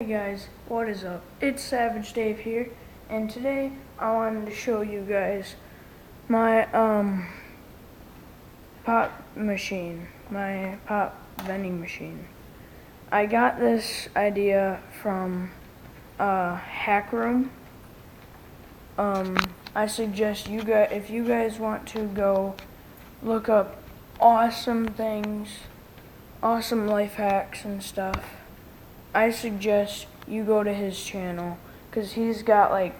Hey guys, what is up? It's Savage Dave here, and today I wanted to show you guys my pop machine, my pop vending machine. I got this idea from Hack Room. I suggest you guys, if you guys want to go look up awesome things, awesome life hacks and stuff, I suggest you go to his channel, because he's got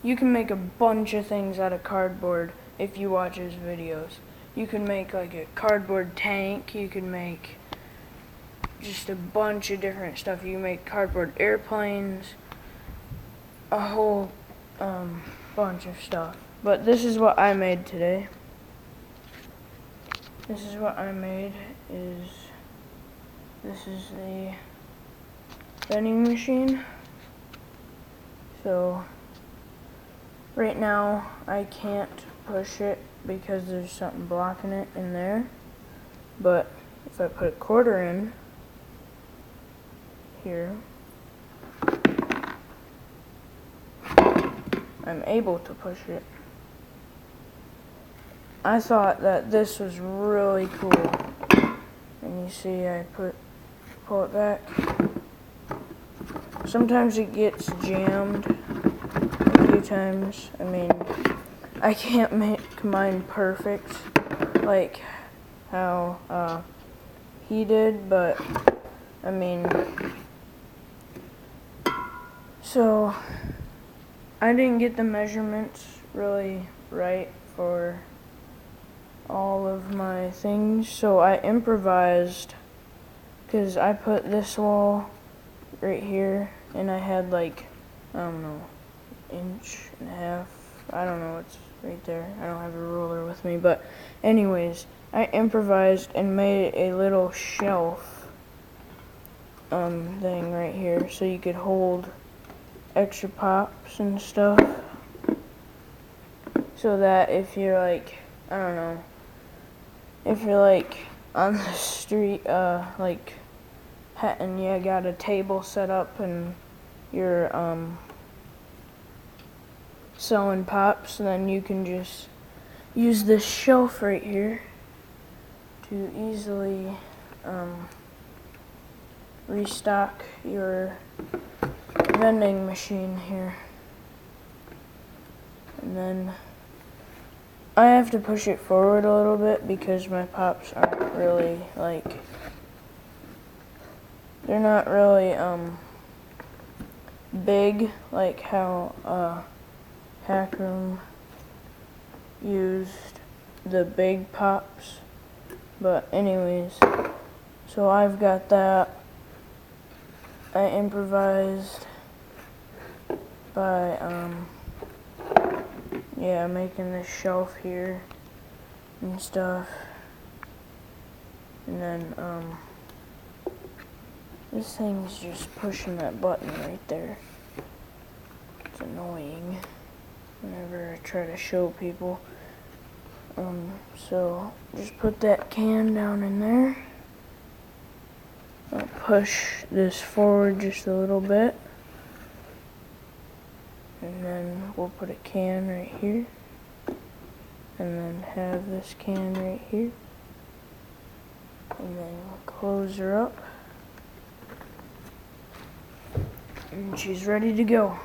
you can make a bunch of things out of cardboard if you watch his videos. You can make like a cardboard tank, you can make just a bunch of different stuff. You can make cardboard airplanes, a whole bunch of stuff. But this is what I made today. This is what I made, this is the vending machine. So right now I can't push it because there's something blocking it in there, but if I put a quarter in here, I'm able to push it. I thought that this was really cool, and you see I pull it back. Sometimes it gets jammed a few times. I mean, I can't make mine perfect like how he did, but I mean, so I didn't get the measurements really right for all of my things, so I improvised, because I put this wall right here, and I had I don't know, inch and a half, I don't know, it's right there. I don't have a ruler with me, but anyways, I improvised and made a little shelf thing right here, so you could hold extra pops and stuff, so that if you're I don't know, if you're on the street, and you got a table set up and you're selling pops, then you can just use this shelf right here to easily restock your vending machine here. And then I have to push it forward a little bit because my pops aren't really they're not really big like how Hack Room used the big pops. But anyways, so I've got that. I improvised by making this shelf here and stuff, and then this thing's just pushing that button right there. It's annoying whenever I try to show people. So just put that can down in there. I'll push this forward just a little bit, and then we'll put a can right here, and then have this can right here, and then we'll close her up, and she's ready to go.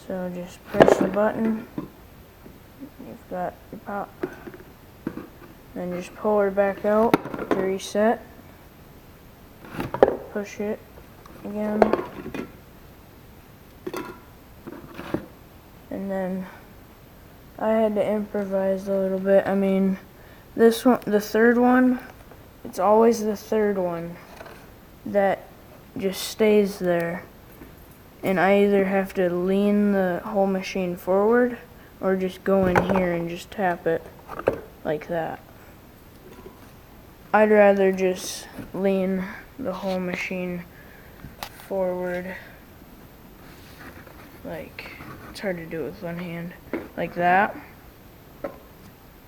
So just press the button, you've got your pop, then just pull her back out to reset, push it again, and then I had to improvise a little bit. I mean, this one, the third one, it's always the third one that just stays there, and I either have to lean the whole machine forward or just go in here and just tap it like that. I'd rather just lean the whole machine forward, it's hard to do with one hand, like that.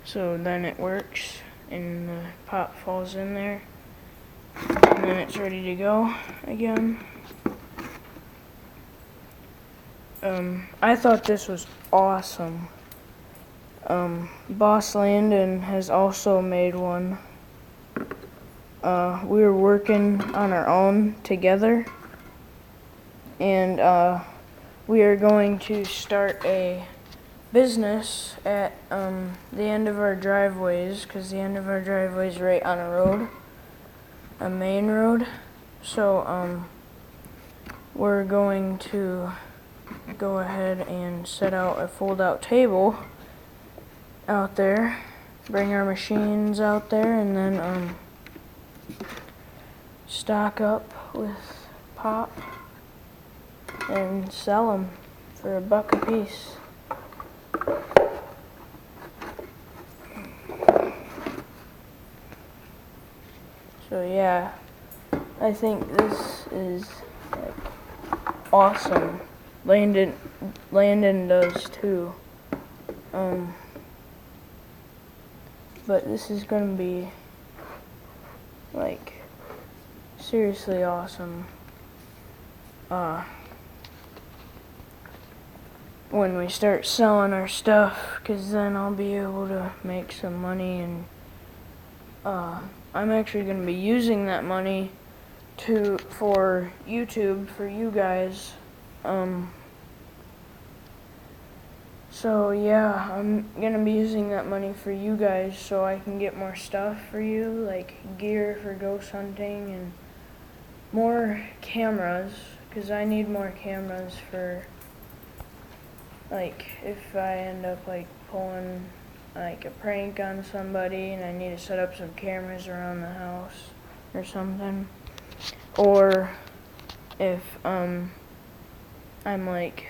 So then it works and the pop falls in there, and then it's ready to go again. I thought this was awesome. Boss Landon has also made one. We were working on our own together, and we are going to start a business at the end of our driveways, because the end of our driveway is right on a road, a main road. So we're going to go ahead and set out a fold-out table out there, bring our machines out there, and then stock up with pop and sell them for $1 a piece. So yeah, I think this is like awesome. Landon does too. But this is gonna be like seriously awesome. When we start selling our stuff, because then I'll be able to make some money, and I'm actually going to be using that money for YouTube for you guys. So yeah, I'm going to be using that money for you guys so I can get more stuff for you, like gear for ghost hunting and more cameras, because I need more cameras for, like, if I end up like pulling like a prank on somebody and I need to set up some cameras around the house or something. Or if I'm like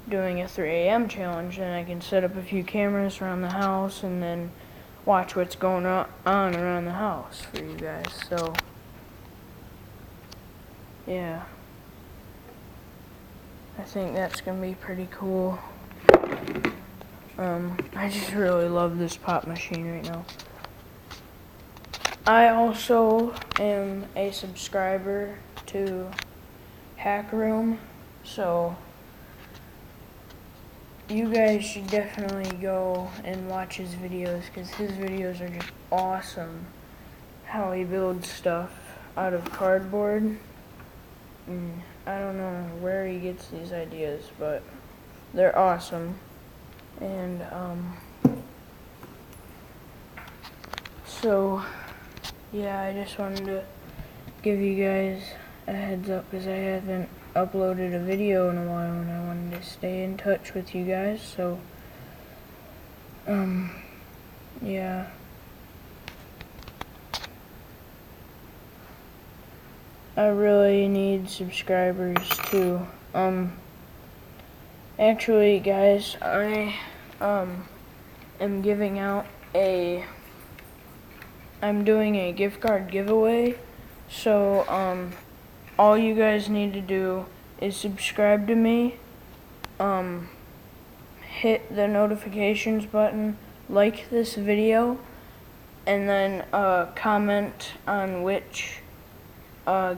doing a 3 a.m. challenge, then I can set up a few cameras around the house and then watch what's going on around the house for you guys. So yeah, I think that's gonna be pretty cool. I just really love this pop machine right now. I also am a subscriber to Hack Room, so you guys should definitely go and watch his videos, because his videos are just awesome. How he builds stuff out of cardboard. I don't know where he gets these ideas, but they're awesome. And so yeah, I just wanted to give you guys a heads up, because I haven't uploaded a video in a while and I wanted to stay in touch with you guys. So yeah, I really need subscribers too. Actually, guys, I am giving out I'm doing a gift card giveaway. So all you guys need to do is subscribe to me, hit the notifications button, like this video, and then comment on which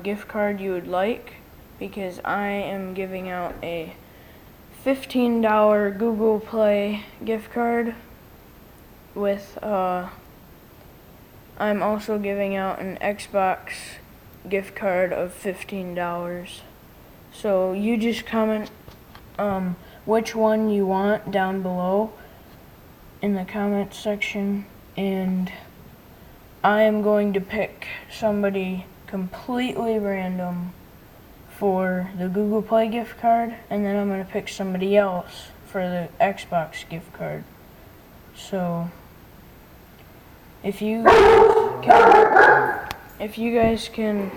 gift card you would like, because I am giving out a $15 Google Play gift card with I'm also giving out an Xbox gift card of $15. So you just comment which one you want down below in the comment section, and I am going to pick somebody completely random for the Google Play gift card, and then I'm going to pick somebody else for the Xbox gift card. So if you guys can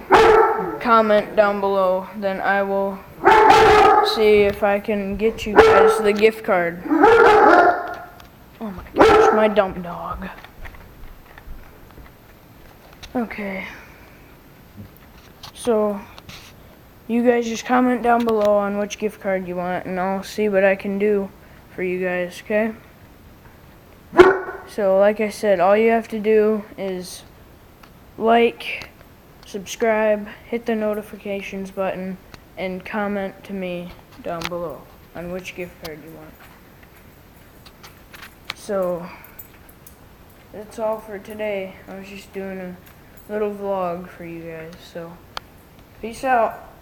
comment down below, then I will see if I can get you guys the gift card. Oh my gosh, my dumb dog. Okay, so you guys just comment down below on which gift card you want, and I'll see what I can do for you guys, okay? So like I said, all you have to do is like, subscribe, hit the notifications button, and comment to me down below. on which gift card you want. So that's all for today. I was just doing a little vlog for you guys. So peace out.